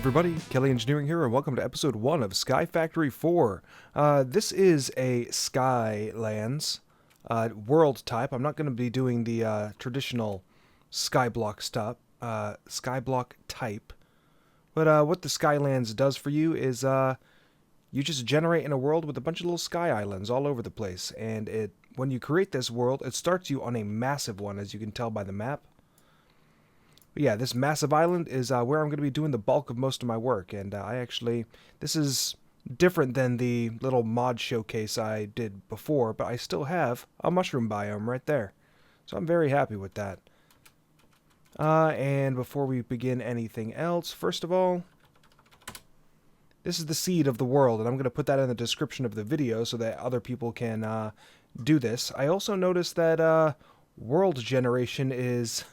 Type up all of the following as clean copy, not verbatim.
everybody, Kelly Engineering here, and welcome to episode 1 of SkyFactory 4. This is a Skylands world type. I'm not going to be doing the traditional Skyblock stuff, Skyblock type. But what the Skylands does for you is you just generate in a world with a bunch of little sky islands all over the place. And when you create this world, it starts you on a massive one, as you can tell by the map. But yeah, this massive island is where I'm going to be doing the bulk of most of my work, and this is different than the little mod showcase I did before, but I still have a mushroom biome right there. So I'm very happy with that. And before we begin anything else, first of all, this is the seed of the world, and I'm going to put that in the description of the video so that other people can do this. I also noticed that world generation is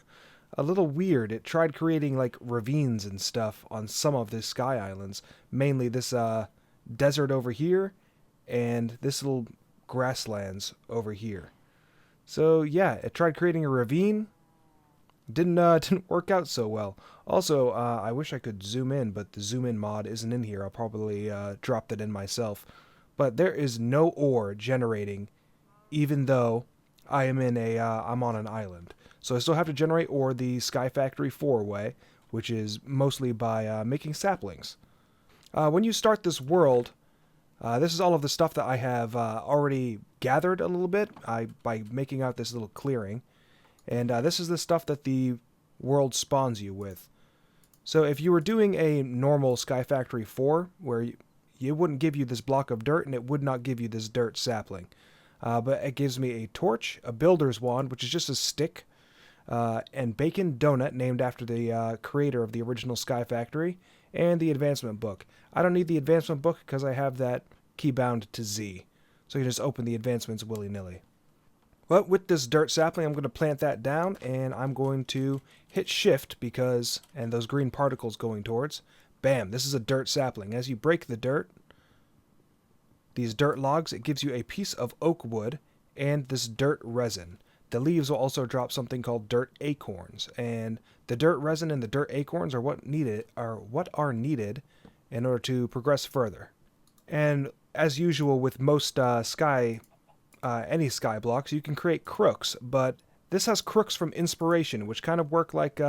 a little weird. It tried creating like ravines and stuff on some of the sky islands, mainly this desert over here and this little grasslands over here. So yeah, it tried creating a ravine. Didn't work out so well. Also, I wish I could zoom in, but the zoom in mod isn't in here. I'll probably drop that in myself. But there is no ore generating, even though I am in I'm on an island. So I still have to generate ore the SkyFactory 4 way, which is mostly by making saplings. When you start this world, this is all of the stuff that I have already gathered a little bit by making out this little clearing. And this is the stuff that the world spawns you with. So if you were doing a normal SkyFactory 4, where you wouldn't give you this block of dirt, and it would not give you this dirt sapling. But it gives me a torch, a builder's wand, which is just a stick, and bacon donut named after the creator of the original SkyFactory, and the advancement book. I don't need the advancement book because I have that key bound to Z, so you can just open the advancements willy-nilly. But with this dirt sapling, I'm going to plant that down, and I'm going to hit shift and those green particles going towards, bam, this is a dirt sapling. As you break the dirt, these dirt logs, it gives you a piece of oak wood and this dirt resin. The leaves will also drop something called dirt acorns, and the dirt resin and the dirt acorns are what are needed in order to progress further. And as usual with most any sky blocks, you can create crooks, but this has crooks from inspiration, which kind of work like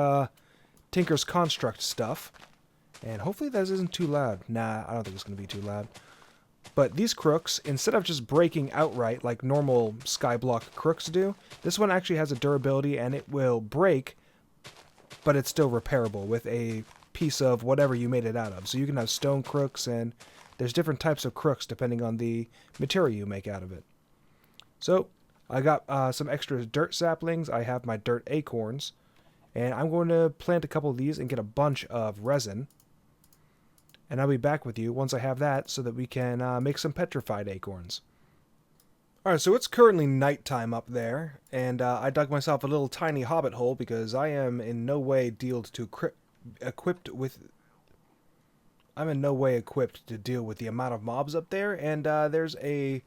Tinker's Construct stuff. And hopefully that isn't too loud. Nah, I don't think it's going to be too loud. But these crooks, instead of just breaking outright like normal Skyblock crooks do, this one actually has a durability and it will break, but it's still repairable with a piece of whatever you made it out of. So you can have stone crooks, and there's different types of crooks depending on the material you make out of it. So I got some extra dirt saplings. I have my dirt acorns, and I'm going to plant a couple of these and get a bunch of resin. And I'll be back with you once I have that so that we can make some petrified acorns. Alright, so it's currently nighttime up there, and I dug myself a little tiny hobbit hole because I am in no way equipped to deal with the amount of mobs up there, and there's a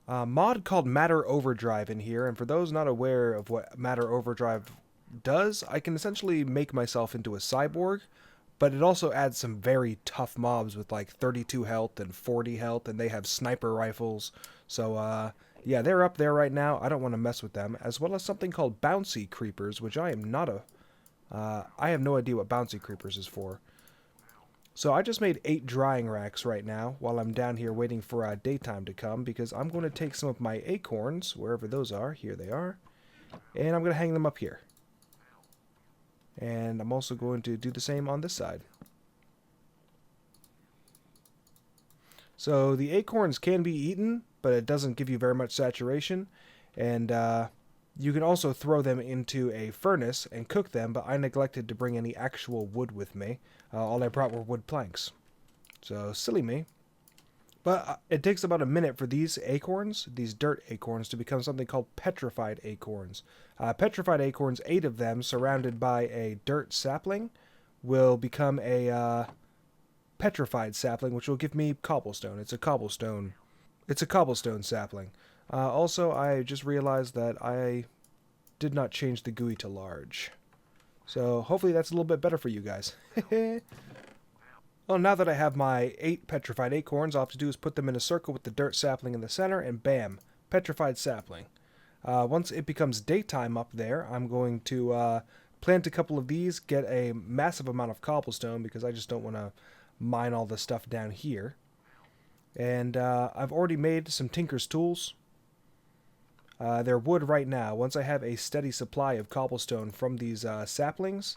mod called Matter Overdrive in here, and for those not aware of what Matter Overdrive does, I can essentially make myself into a cyborg. But it also adds some very tough mobs with like 32 health and 40 health, and they have sniper rifles. So, yeah, they're up there right now. I don't want to mess with them. As well as something called bouncy creepers, which I am not I have no idea what bouncy creepers is for. So I just made 8 drying racks right now while I'm down here waiting for daytime to come, because I'm going to take some of my acorns, wherever those are. Here they are. And I'm going to hang them up here. And I'm also going to do the same on this side. So the acorns can be eaten, but it doesn't give you very much saturation. And you can also throw them into a furnace and cook them, but I neglected to bring any actual wood with me. All I brought were wood planks. So silly me. But it takes about a minute for these acorns, these dirt acorns, to become something called petrified acorns. Petrified acorns, 8 of them, surrounded by a dirt sapling, will become a petrified sapling, which will give me cobblestone. It's a cobblestone sapling. Also, I just realized that I did not change the GUI to large. So hopefully that's a little bit better for you guys. Well, now that I have my 8 petrified acorns, all I have to do is put them in a circle with the dirt sapling in the center, and bam, petrified sapling. Once it becomes daytime up there, I'm going to plant a couple of these, get a massive amount of cobblestone because I just don't want to mine all the stuff down here. And I've already made some tinker's tools. They're wood right now. Once I have a steady supply of cobblestone from these saplings,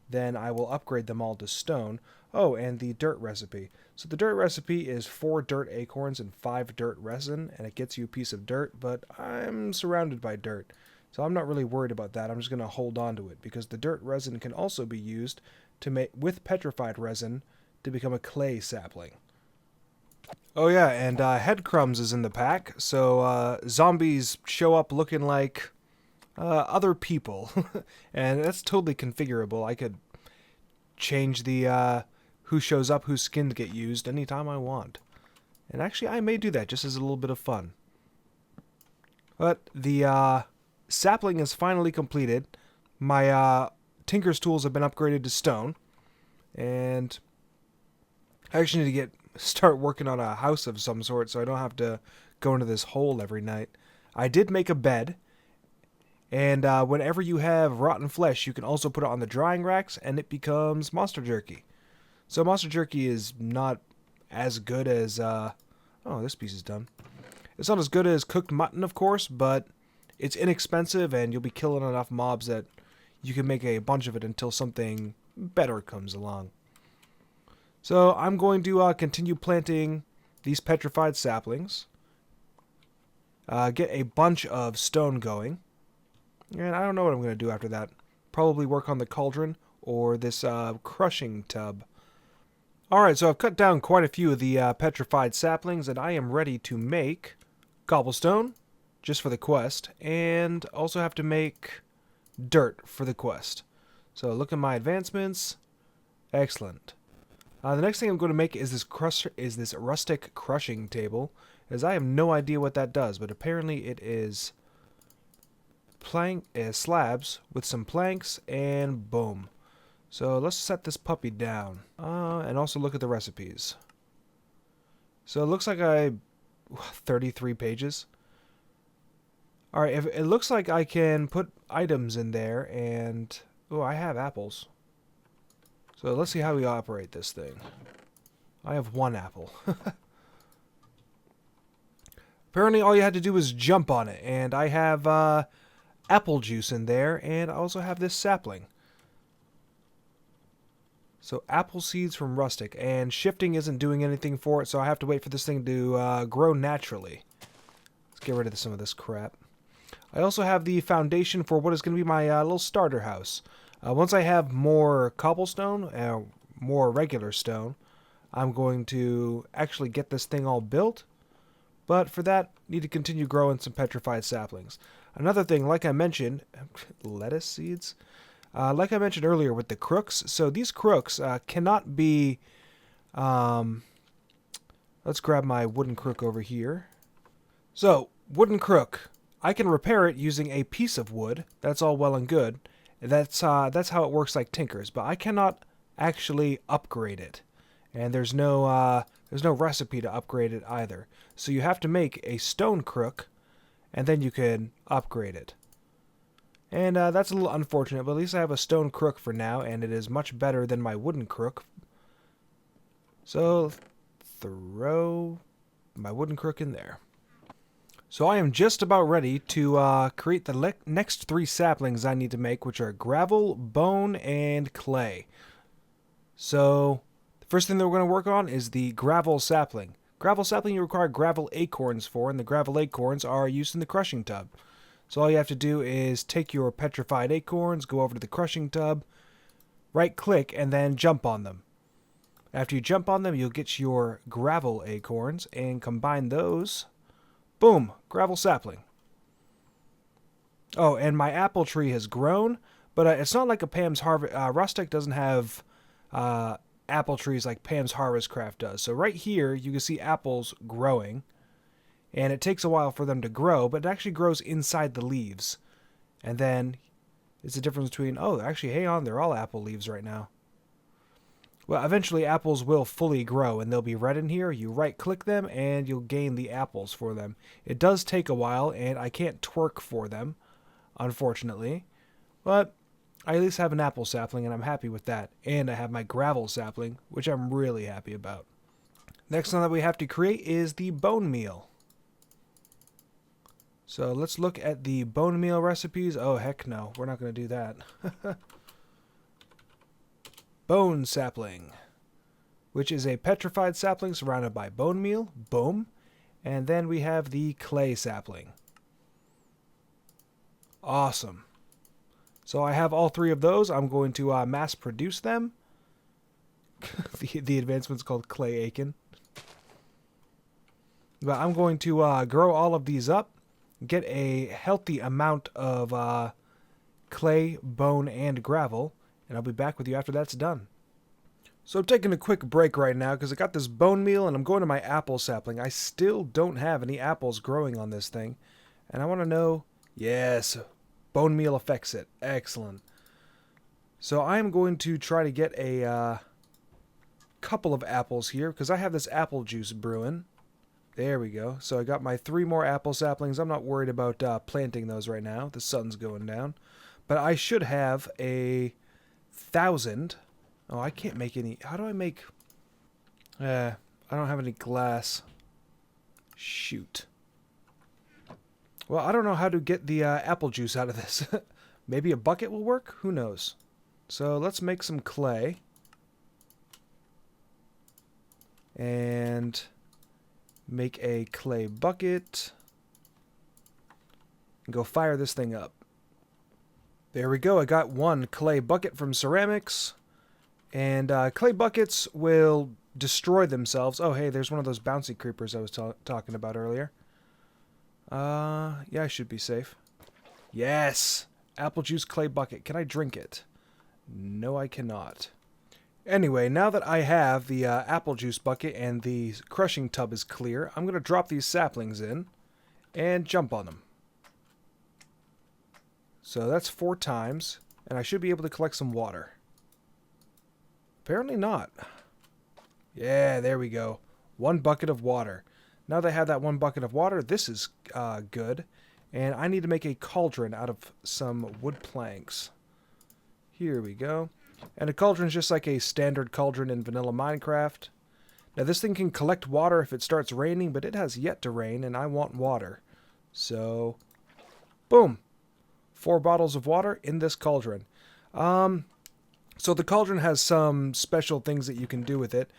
then I will upgrade them all to stone. Oh, and the dirt recipe. So the dirt recipe is 4 dirt acorns and 5 dirt resin, and it gets you a piece of dirt, but I'm surrounded by dirt. So I'm not really worried about that. I'm just going to hold on to it, because the dirt resin can also be used to make with petrified resin to become a clay sapling. Oh yeah, and headcrumbs is in the pack, so zombies show up looking like other people, and that's totally configurable. I could change the who shows up, whose skin to get used anytime I want. And actually, I may do that just as a little bit of fun. But the sapling is finally completed. My tinker's tools have been upgraded to stone, and I actually need to start working on a house of some sort so I don't have to go into this hole every night. I did make a bed, and whenever you have rotten flesh, you can also put it on the drying racks, and it becomes monster jerky. So monster jerky is not as good as... oh, this piece is done. It's not as good as cooked mutton, of course, but it's inexpensive, and you'll be killing enough mobs that you can make a bunch of it until something better comes along. So I'm going to continue planting these petrified saplings. Get a bunch of stone going. And I don't know what I'm going to do after that. Probably work on the cauldron or this crushing tub. Alright, so I've cut down quite a few of the petrified saplings, and I am ready to make cobblestone, just for the quest, and also have to make dirt for the quest. So look at my advancements. Excellent. The next thing I'm going to make is this rustic crushing table, as I have no idea what that does, but apparently it is slabs with some planks, and boom. So let's set this puppy down, and also look at the recipes. So it looks like 33 pages. Alright, if it looks like I can put items in there, and oh, I have apples. So let's see how we operate this thing. I have 1 apple. Apparently all you had to do was jump on it, and I have apple juice in there, and I also have this sapling. So apple seeds from rustic, and shifting isn't doing anything for it, so I have to wait for this thing to grow naturally. Let's get rid of some of this crap. I also have the foundation for what is going to be my little starter house. Once I have more cobblestone, more regular stone, I'm going to actually get this thing all built. But for that, need to continue growing some petrified saplings. Another thing, like I mentioned, lettuce seeds? Like I mentioned earlier with the crooks, so these crooks cannot be... let's grab my wooden crook over here. So, wooden crook. I can repair it using a piece of wood. That's all well and good. That's how it works like tinkers, but I cannot actually upgrade it. And there's no recipe to upgrade it either. So you have to make a stone crook, and then you can upgrade it. And that's a little unfortunate, but at least I have a stone crook for now, and it is much better than my wooden crook. So, throw my wooden crook in there. So I am just about ready to create the next 3 saplings I need to make, which are gravel, bone, and clay. So, the first thing that we're going to work on is the gravel sapling. Gravel sapling you require gravel acorns for, and the gravel acorns are used in the crushing tub. So all you have to do is take your petrified acorns, go over to the crushing tub, right-click, and then jump on them. After you jump on them, you'll get your gravel acorns, and combine those. Boom! Gravel sapling. Oh, and my apple tree has grown, but it's not like a Pam's Harvest... Rustic doesn't have apple trees like Pam's Harvest Craft does. So right here, you can see apples growing. And it takes a while for them to grow, but it actually grows inside the leaves. And then it's the difference between, oh, actually, hang on, they're all apple leaves right now. Well, eventually apples will fully grow and they'll be red in here. You right click them and you'll gain the apples for them. It does take a while and I can't twerk for them, unfortunately. But I at least have an apple sapling and I'm happy with that. And I have my gravel sapling, which I'm really happy about. Next one that we have to create is the bone meal. So let's look at the bone meal recipes. Oh, heck no. We're not going to do that. Bone sapling, which is a petrified sapling surrounded by bone meal. Boom. And then we have the clay sapling. Awesome. So I have all three of those. I'm going to mass produce them. the advancement's called Clay Aiken. But I'm going to grow all of these up, get a healthy amount of clay, bone, and gravel, and I'll be back with you after that's done. So I'm taking a quick break right now because I got this bone meal and I'm going to my apple sapling. I still don't have any apples growing on this thing. And I want to know, yes, bone meal affects it. Excellent. So I'm going to try to get a couple of apples here because I have this apple juice brewing. There we go. So I got my 3 more apple saplings. I'm not worried about planting those right now. The sun's going down. But I should have 1,000. Oh, I can't make any. How do I make... I don't have any glass. Shoot. Well, I don't know how to get the apple juice out of this. Maybe a bucket will work? Who knows? So let's make some clay. And make a clay bucket. And go fire this thing up. There we go. I got 1 clay bucket from ceramics. And clay buckets will destroy themselves. Oh, hey, there's one of those bouncy creepers I was talking about earlier. Yeah, I should be safe. Yes! Apple juice clay bucket. Can I drink it? No, I cannot. Anyway, now that I have the apple juice bucket and the crushing tub is clear, I'm going to drop these saplings in and jump on them. So that's 4 times, and I should be able to collect some water. Apparently not. Yeah, there we go. 1 bucket of water. Now that I have that 1 bucket of water, this is good. And I need to make a cauldron out of some wood planks. Here we go. And a cauldron is just like a standard cauldron in vanilla Minecraft. Now this thing can collect water if it starts raining, but it has yet to rain, and I want water. So, boom. 4 bottles of water in this cauldron. So the cauldron has some special things that you can do with it.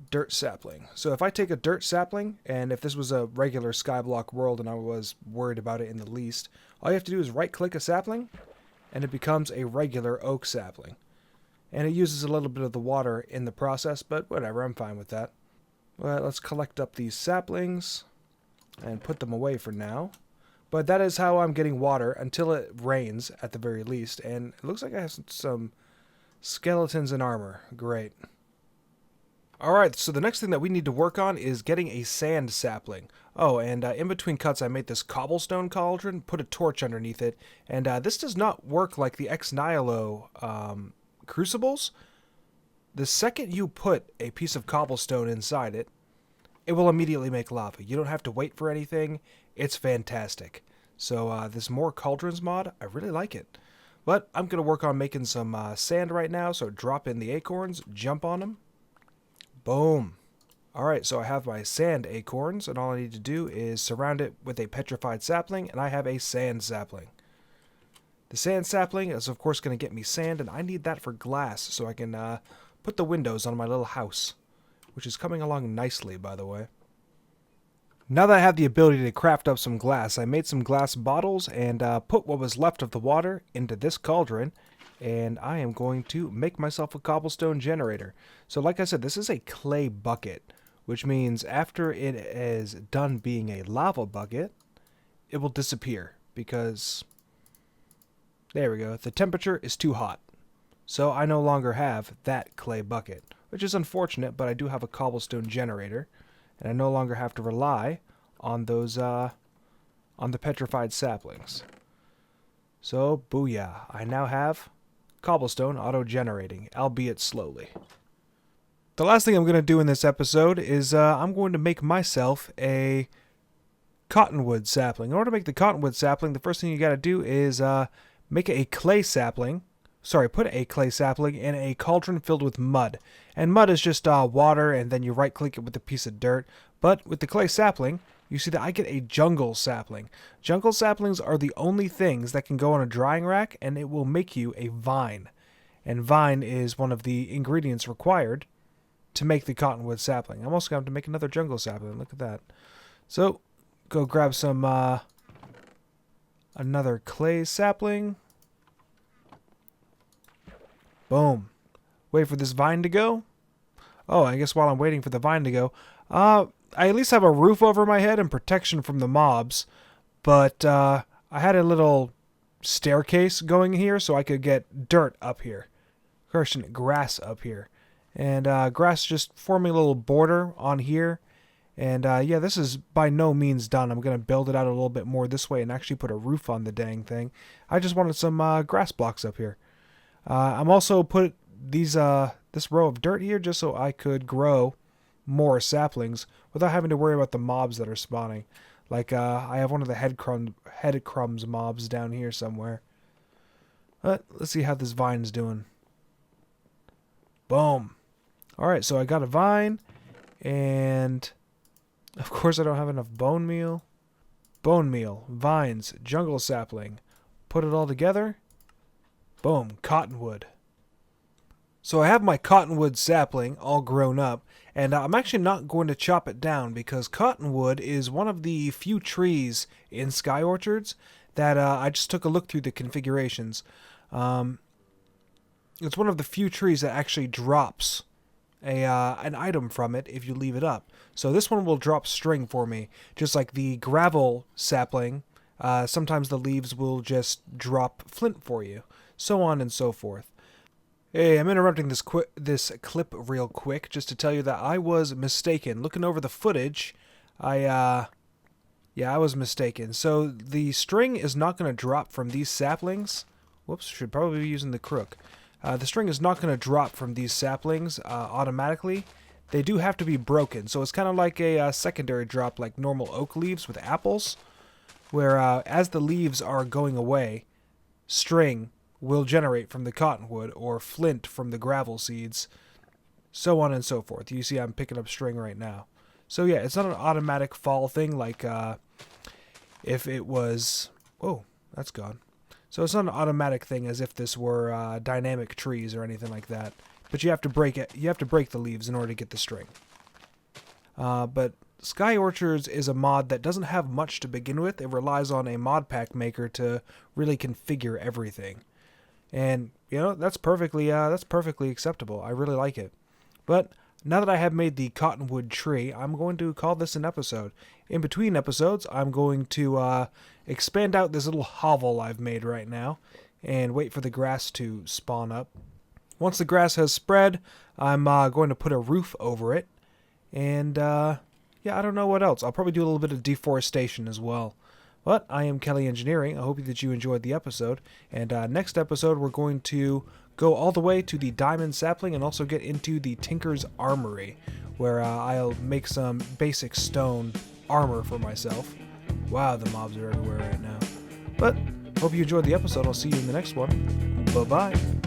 Dirt sapling. So if I take a dirt sapling, and if this was a regular Skyblock world and I was worried about it in the least, all you have to do is right-click a sapling, and it becomes a regular oak sapling. And it uses a little bit of the water in the process, but whatever, I'm fine with that. Well, let's collect up these saplings and put them away for now. But that is how I'm getting water until it rains, at the very least. And it looks like I have some skeletons and armor. Great. Alright, so the next thing that we need to work on is getting a sand sapling. Oh, and in between cuts I made this cobblestone cauldron, put a torch underneath it. And this does not work like the Ex Nihilo crucibles. The second you put a piece of cobblestone inside it, it will immediately make lava. You don't have to wait for anything. It's fantastic. So this more cauldrons mod, I really like it. But I'm going to work on making some sand right now. So drop in the acorns, jump on them. Boom. Alright, so I have my sand acorns, and all I need to do is surround it with a petrified sapling, and I have a sand sapling. The sand sapling is of course going to get me sand, and I need that for glass so I can put the windows on my little house, which is coming along nicely, by the way. Now that I have the ability to craft up some glass, I made some glass bottles and put what was left of the water into this cauldron, and I am going to make myself a cobblestone generator. So like I said, this is a clay bucket, which means after it is done being a lava bucket, it will disappear because, there we go, the temperature is too hot. So I no longer have that clay bucket, which is unfortunate, but I do have a cobblestone generator, and I no longer have to rely on those, on the petrified saplings. So, booyah, I now have cobblestone auto-generating, albeit slowly. The last thing I'm going to do in this episode is I'm going to make myself a cottonwood sapling. In order to make the cottonwood sapling, the first thing you got to do is make a clay sapling. Sorry, put a clay sapling in a cauldron filled with mud. And mud is just water, and then you right-click it with a piece of dirt. But with the clay sapling, you see that I get a jungle sapling. Jungle saplings are the only things that can go on a drying rack, and it will make you a vine. And vine is one of the ingredients required to make the cottonwood sapling. I'm also going to have to make another jungle sapling. Look at that. So, go grab some, another clay sapling. Boom. Wait for this vine to go. Oh, I guess while I'm waiting for the vine to go, I at least have a roof over my head and protection from the mobs. But I had a little staircase going here so I could get dirt up here. Grass up here. And grass just forming a little border on here. And yeah, this is by no means done. I'm going to build it out a little bit more this way and actually put a roof on the dang thing. I just wanted some grass blocks up here. I'm also put these this row of dirt here just so I could grow more saplings without having to worry about the mobs that are spawning. Like I have one of the head crumbs mobs down here somewhere. But let's see how this vine's doing. Boom. Alright, so I got a vine, and of course I don't have enough bone meal. Bone meal, vines, jungle sapling. Put it all together. Boom, cottonwood. So I have my cottonwood sapling all grown up, and I'm actually not going to chop it down because cottonwood is one of the few trees in Sky Orchards that I just took a look through the configurations. It's one of the few trees that actually drops an item from it if you leave it up. So this one will drop string for me, just like the gravel sapling. Sometimes the leaves will just drop flint for you, so on and so forth. Hey, I'm interrupting this clip real quick just to tell you that I was mistaken. Looking over the footage, I was mistaken. So the string is not going to drop from these saplings. Whoops, should probably be using the crook. The string is not going to drop from these saplings automatically. They do have to be broken. So it's kind of like a secondary drop like normal oak leaves with apples, where as the leaves are going away, string will generate from the cottonwood or flint from the gravel seeds, so on and so forth. You see I'm picking up string right now. So yeah, it's not an automatic fall thing like if it was... Whoa, that's gone. So it's not an automatic thing as if this were dynamic trees or anything like that. But you have to break it. You have to break the leaves in order to get the string. But Sky Orchards is a mod that doesn't have much to begin with. It relies on a mod pack maker to really configure everything. And, you know, that's perfectly acceptable. I really like it. But now that I have made the cottonwood tree, I'm going to call this an episode. In between episodes, I'm going to expand out this little hovel I've made right now and wait for the grass to spawn up. Once the grass has spread, I'm going to put a roof over it. And, yeah, I don't know what else. I'll probably do a little bit of deforestation as well. But I am Kelly Engineering. I hope that you enjoyed the episode. And next episode, we're going to go all the way to the diamond sapling and also get into the Tinker's Armory, where I'll make some basic stone armor for myself. Wow, the mobs are everywhere right now. But hope you enjoyed the episode. I'll see you in the next one. Bye-bye.